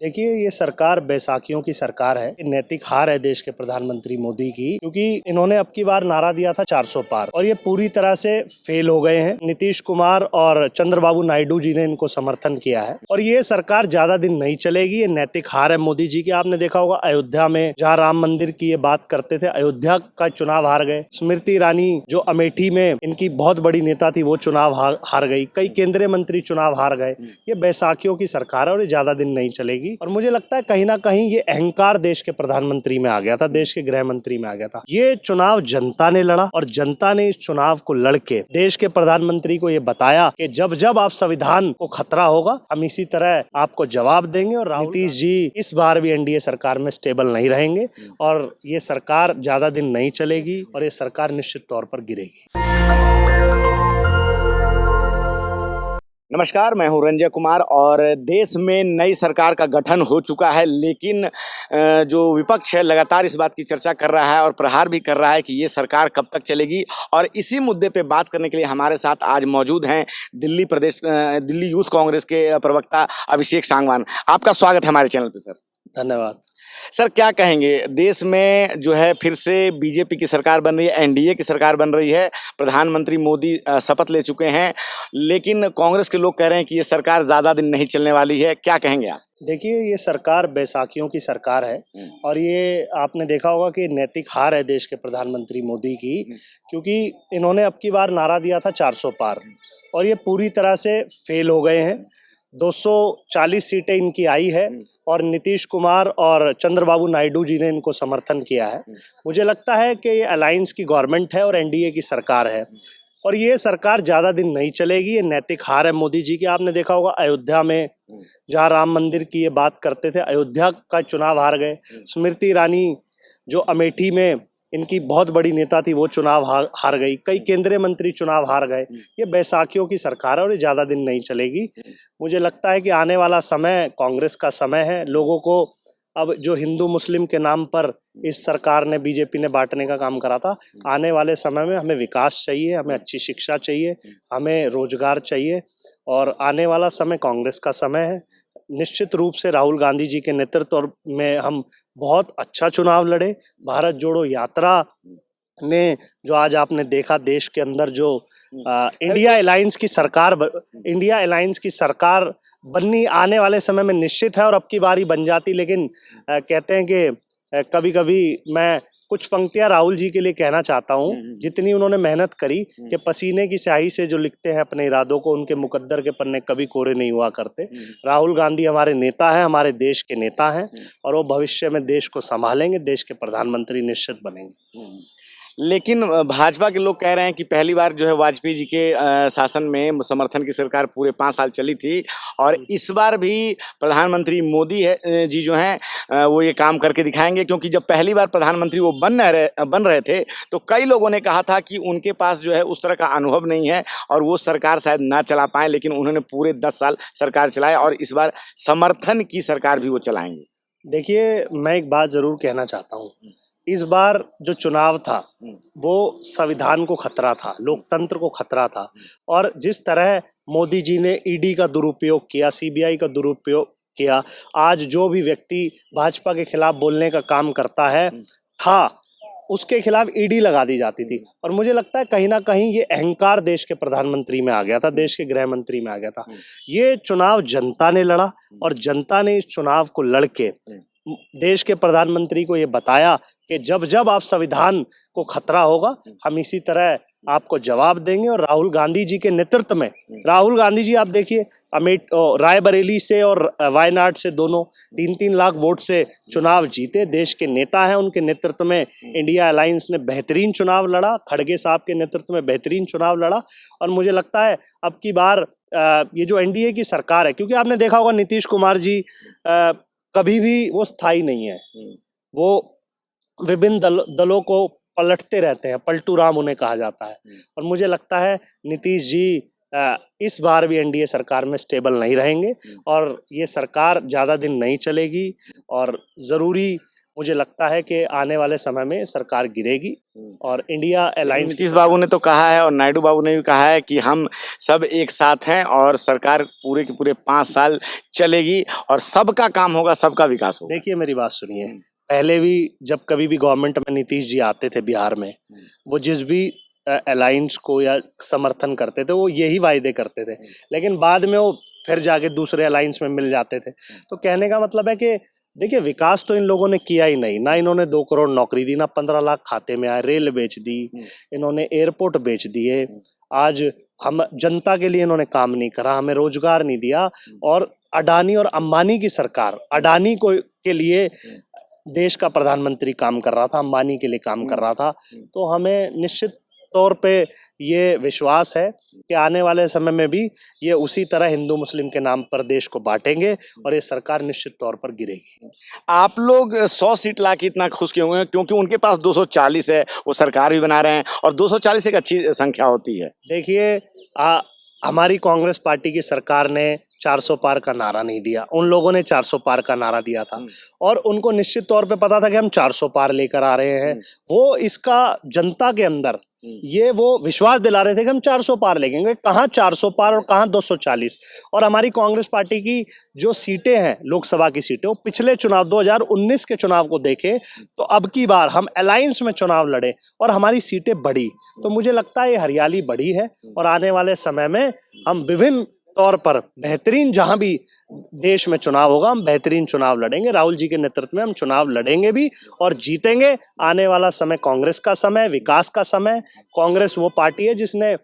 देखिए, ये सरकार बैसाखियों की सरकार है। नैतिक हार है देश के प्रधानमंत्री मोदी की, क्योंकि इन्होंने अब की बार नारा दिया था 400 पार और ये पूरी तरह से फेल हो गए हैं। नीतीश कुमार और चंद्रबाबू नायडू जी ने इनको समर्थन किया है और ये सरकार ज्यादा दिन नहीं चलेगी। ये नैतिक हार है मोदी जी की। आपने देखा होगा अयोध्या में जहाँ राम मंदिर की ये बात करते थे, अयोध्या का चुनाव हार गए। स्मृति ईरानी जो अमेठी में इनकी बहुत बड़ी नेता थी, वो चुनाव हार गई। कई केंद्रीय मंत्री चुनाव हार गए। ये बैसाखियों की सरकार है और ये ज्यादा दिन नहीं चलेगी। और मुझे लगता है कहीं ना कहीं ये अहंकार देश के प्रधानमंत्री में आ गया था, देश के गृह मंत्री में आ गया था। ये चुनाव जनता ने लड़ा और जनता ने इस चुनाव को लड़के देश के प्रधानमंत्री को ये बताया कि जब जब आप संविधान को खतरा होगा, हम इसी तरह आपको जवाब देंगे। और नीतीश जी इस बार भी एनडीए सरकार में स्टेबल नहीं रहेंगे और ये सरकार ज्यादा दिन नहीं चलेगी और ये सरकार निश्चित तौर पर गिरेगी। नमस्कार, मैं हूं रंजय कुमार और देश में नई सरकार का गठन हो चुका है, लेकिन जो विपक्ष है लगातार इस बात की चर्चा कर रहा है और प्रहार भी कर रहा है कि ये सरकार कब तक चलेगी। और इसी मुद्दे पे बात करने के लिए हमारे साथ आज मौजूद हैं दिल्ली यूथ कांग्रेस के प्रवक्ता अभिषेक सांगवान। आपका स्वागत है हमारे चैनल पे सर। धन्यवाद। सर, क्या कहेंगे, देश में जो है फिर से बीजेपी की सरकार बन रही है, एनडीए की सरकार बन रही है, प्रधानमंत्री मोदी शपथ ले चुके हैं, लेकिन कांग्रेस के लोग कह रहे हैं कि ये सरकार ज़्यादा दिन नहीं चलने वाली है। क्या कहेंगे आप? देखिए, ये सरकार बैसाखियों की सरकार है और ये आपने देखा होगा कि नैतिक हार है देश के प्रधानमंत्री मोदी की, क्योंकि इन्होंने अब की बार नारा दिया था 400 पार और ये पूरी तरह से फेल हो गए हैं। 240 सीटें इनकी आई है और नीतीश कुमार और चंद्रबाबू नायडू जी ने इनको समर्थन किया है। मुझे लगता है कि ये अलायंस की गवर्नमेंट है और एनडीए की सरकार है और ये सरकार ज्यादा दिन नहीं चलेगी। ये नैतिक हार है मोदी जी की। आपने देखा होगा अयोध्या में जहाँ राम मंदिर की ये बात करते थे, अयोध्या का चुनाव हार गए। स्मृति ईरानी जो अमेठी में इनकी बहुत बड़ी नेता थी, वो चुनाव हार गई। कई केंद्रीय मंत्री चुनाव हार गए। ये बैसाखियों की सरकार है और ये ज्यादा दिन नहीं चलेगी। मुझे लगता है कि आने वाला समय कांग्रेस का समय है। लोगों को अब जो हिंदू मुस्लिम के नाम पर इस सरकार ने, बीजेपी ने बांटने का काम करा था, आने वाले समय में हमें विकास चाहिए, हमें अच्छी शिक्षा चाहिए, हमें रोजगार चाहिए और आने वाला समय कांग्रेस का समय है। निश्चित रूप से राहुल गांधी जी के नेतृत्व में हम बहुत अच्छा चुनाव लड़े। भारत जोड़ो यात्रा ने जो आज आपने देखा देश के अंदर जो इंडिया अलायंस की सरकार बननी आने वाले समय में निश्चित है और अब की बारी बन जाती। लेकिन कहते हैं कि कभी कभी मैं कुछ पंक्तियां राहुल जी के लिए कहना चाहता हूं। जितनी उन्होंने मेहनत करी कि पसीने की स्याही से जो लिखते हैं अपने इरादों को, उनके मुकद्दर के पन्ने कभी कोरे नहीं हुआ करते। राहुल गांधी हमारे नेता हैं, हमारे देश के नेता हैं और वो भविष्य में देश को संभालेंगे, देश के प्रधानमंत्री निश्चित बनेंगे। लेकिन भाजपा के लोग कह रहे हैं कि पहली बार जो है वाजपेयी जी के शासन में समर्थन की सरकार पूरे 5 साल चली थी और इस बार भी प्रधानमंत्री मोदी जी जो हैं वो ये काम करके दिखाएंगे। क्योंकि जब पहली बार प्रधानमंत्री वो बन रहे थे तो कई लोगों ने कहा था कि उनके पास जो है उस तरह का अनुभव नहीं है और वो सरकार शायद ना चला पाए, लेकिन उन्होंने पूरे 10 साल सरकार चलाए और इस बार समर्थन की सरकार भी वो चलाएंगे। देखिए, मैं एक बात जरूर कहना चाहता हूँ। इस बार जो चुनाव था वो संविधान को खतरा था, लोकतंत्र को खतरा था और जिस तरह मोदी जी ने ईडी का दुरुपयोग किया, सीबीआई का दुरुपयोग किया, आज जो भी व्यक्ति भाजपा के खिलाफ बोलने का काम करता है उसके खिलाफ ईडी लगा दी जाती थी। और मुझे लगता है कहीं ना कहीं ये अहंकार देश के प्रधानमंत्री में आ गया था, देश के गृह मंत्री में आ गया था। ये चुनाव जनता ने लड़ा और जनता ने इस चुनाव को लड़के देश के प्रधानमंत्री को ये बताया कि जब जब आप संविधान को खतरा होगा, हम इसी तरह आपको जवाब देंगे। और राहुल गांधी जी के नेतृत्व में, राहुल गांधी जी आप देखिए रायबरेली से और वायनाड से दोनों 3-3 लाख वोट से चुनाव जीते। देश के नेता हैं, उनके नेतृत्व में इंडिया अलायंस ने बेहतरीन चुनाव लड़ा, खड़गे साहब के नेतृत्व में बेहतरीन चुनाव लड़ा। और मुझे लगता है अब की बार ये जो एनडीए की सरकार है, क्योंकि आपने देखा होगा नीतीश कुमार जी कभी भी वो स्थायी नहीं है, वो विभिन्न दलों को पलटते रहते हैं, पलटू राम उन्हें कहा जाता है। और मुझे लगता है नीतीश जी इस बार भी एनडीए सरकार में स्टेबल नहीं रहेंगे और ये सरकार ज़्यादा दिन नहीं चलेगी और ज़रूरी मुझे लगता है कि आने वाले समय में सरकार गिरेगी और इंडिया अलायंस नीतीश बाबू ने तो कहा है और नायडू बाबू ने भी कहा है कि हम सब एक साथ हैं और सरकार पूरे के पूरे 5 साल चलेगी और सबका काम होगा, सबका विकास होगा। देखिए मेरी बात सुनिए, पहले भी जब कभी भी गवर्नमेंट में नीतीश जी आते थे बिहार में, वो जिस भी अलायंस को या समर्थन करते थे वो यही वायदे करते थे, लेकिन बाद में वो फिर जाके दूसरे अलायंस में मिल जाते थे। तो कहने का मतलब है कि देखिए विकास तो इन लोगों ने किया ही नहीं, ना इन्होंने 2 करोड़ नौकरी दी, ना 15 लाख खाते में आए, रेल बेच दी इन्होंने, एयरपोर्ट बेच दिए, आज हम जनता के लिए इन्होंने काम नहीं करा, हमें रोजगार नहीं दिया। और अडानी और अंबानी की सरकार, अडानी को के लिए देश का प्रधानमंत्री काम कर रहा था, अंबानी के लिए काम कर रहा था। तो हमें निश्चित तौर पे ये विश्वास है कि आने वाले समय में भी ये उसी तरह हिंदू मुस्लिम के नाम पर देश को बांटेंगे और ये सरकार निश्चित तौर पर गिरेगी। आप लोग 100 सीट ला के इतना खुश क्यों हुए? क्योंकि उनके पास 240 है, वो सरकार भी बना रहे हैं और 240 एक अच्छी संख्या होती है। देखिए हमारी कांग्रेस पार्टी की सरकार ने 400 पार का नारा नहीं दिया, उन लोगों ने 400 पार का नारा दिया था और उनको निश्चित तौर पे पता था कि हम 400 पार लेकर आ रहे हैं। वो इसका जनता के अंदर ये वो विश्वास दिला रहे थे कि हम 400 पार लेंगे। कहाँ 400 पार और कहाँ 240। और हमारी कांग्रेस पार्टी की जो सीटें हैं, लोकसभा की सीटें, वो पिछले चुनाव 2019 के चुनाव को देखें तो अब की बार हम अलायंस में चुनाव लड़े और हमारी सीटें बढ़ी। तो मुझे लगता है ये हरियाली बढ़ी है और आने वाले समय में हम विभिन्न तौर पर बेहतरीन, जहां भी देश में चुनाव होगा हम बेहतरीन चुनाव लड़ेंगे। राहुल जी के नेतृत्व में हम चुनाव लड़ेंगे भी और जीतेंगे। आने वाला समय कांग्रेस का समय, विकास का समय। कांग्रेस वो पार्टी है जिसने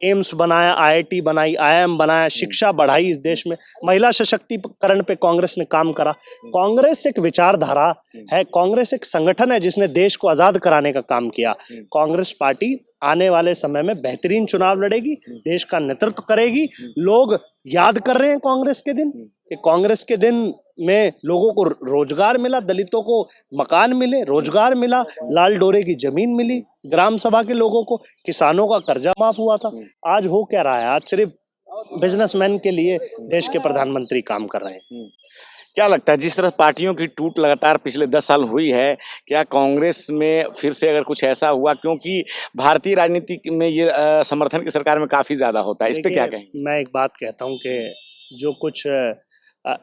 एम्स बनाया, IIT बनाई, IIM बनाया, शिक्षा बढ़ाई इस देश में, महिला सशक्तिकरण पे कांग्रेस ने काम करा। कांग्रेस एक विचारधारा है, कांग्रेस एक संगठन है जिसने देश को आजाद कराने का काम किया। कांग्रेस पार्टी आने वाले समय में बेहतरीन चुनाव लड़ेगी, देश का नेतृत्व करेगी। लोग याद कर रहे हैं कांग्रेस के दिन, कि कांग्रेस के दिन में लोगों को रोजगार मिला, दलितों को मकान मिले, रोजगार मिला, लाल डोरे की जमीन मिली, ग्राम सभा के लोगों को, किसानों का कर्जा माफ हुआ था। आज हो क्या रहा है? आज सिर्फ बिजनेसमैन के लिए देश के प्रधानमंत्री काम कर रहे हैं। क्या लगता है जिस तरह पार्टियों की टूट लगातार पिछले 10 साल हुई है, क्या कांग्रेस में फिर से अगर कुछ ऐसा हुआ? क्योंकि भारतीय राजनीति में ये समर्थन की सरकार में काफी ज्यादा होता है, इस पे क्या कहेंगे? मैं एक बात कहता हूं कि जो कुछ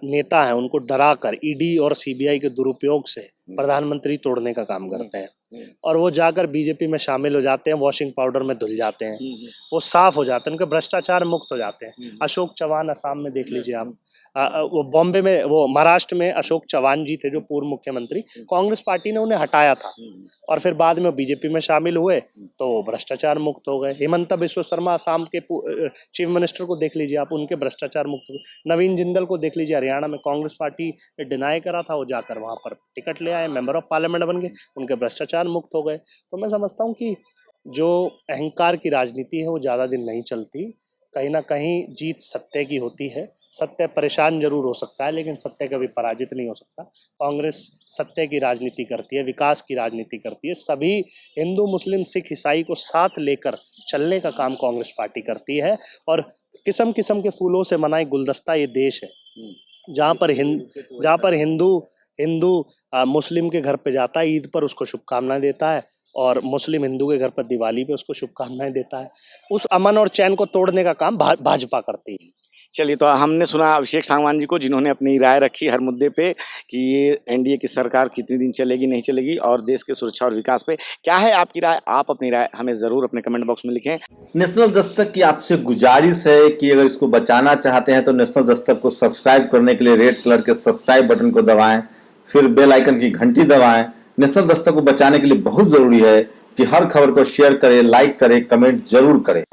नेता हैं उनको डराकर ईडी और सीबीआई के दुरुपयोग से प्रधानमंत्री तोड़ने का काम करते हैं और वो जाकर बीजेपी में शामिल हो जाते हैं, वॉशिंग पाउडर में धुल जाते हैं, वो साफ हो जाते हैं, उनके भ्रष्टाचार मुक्त हो जाते हैं। अशोक चव्हाण असम में देख लीजिए आप, वो बॉम्बे में, वो महाराष्ट्र में अशोक चव्हाण जी थे जो पूर्व मुख्यमंत्री, कांग्रेस पार्टी ने उन्हें हटाया था और फिर बाद में बीजेपी में शामिल हुए तो भ्रष्टाचार मुक्त हो गए। हिमंता बिस्वा शर्मा असम के चीफ मिनिस्टर को देख लीजिए आप, उनके भ्रष्टाचार मुक्त हो गए। नवीन जिंदल को देख लीजिए, हरियाणा में कांग्रेस पार्टी ने डिनाई करा था, वो जाकर वहां पर टिकट ले आए, मेंबर ऑफ पार्लियामेंट बन गए, उनके भ्रष्टाचार मुक्त हो गए। तो मैं समझता हूं कि जो अहंकार की राजनीति है वो ज्यादा दिन नहीं चलती, कहीं ना कहीं जीत सत्य की होती है। सत्य परेशान जरूर हो सकता है लेकिन सत्य कभी पराजित नहीं हो सकता। कांग्रेस सत्य की राजनीति करती है, विकास की राजनीति करती है, सभी हिंदू मुस्लिम सिख ईसाई को साथ लेकर चलने का काम कांग्रेस पार्टी करती है और किस्म किस्म के फूलों से मनाई गुलदस्ता ये देश है, जहाँ पर हिंदू मुस्लिम के घर पे जाता है, ईद पर उसको शुभकामनाएं देता है और मुस्लिम हिंदू के घर पर दिवाली पे उसको शुभकामनाएं देता है। उस अमन और चैन को तोड़ने का काम भाजपा करती है। चलिए, तो हमने सुना अभिषेक सांगवान जी को, जिन्होंने अपनी राय रखी हर मुद्दे पे कि ये एनडीए की सरकार कितने दिन चलेगी, नहीं चलेगी और देश के सुरक्षा और विकास पे। क्या है आपकी राय? आप अपनी राय हमें जरूर अपने कमेंट बॉक्स में लिखें। नेशनल दस्तक की आपसे गुजारिश है कि अगर इसको बचाना चाहते हैं तो नेशनल दस्तक को सब्सक्राइब करने के लिए रेड कलर के सब्सक्राइब बटन को दबाएं, फिर बेल आइकन की घंटी दबाएं। नेशनल दस्तक को बचाने के लिए बहुत जरूरी है कि हर खबर को शेयर करें, लाइक करें, कमेंट जरूर करें।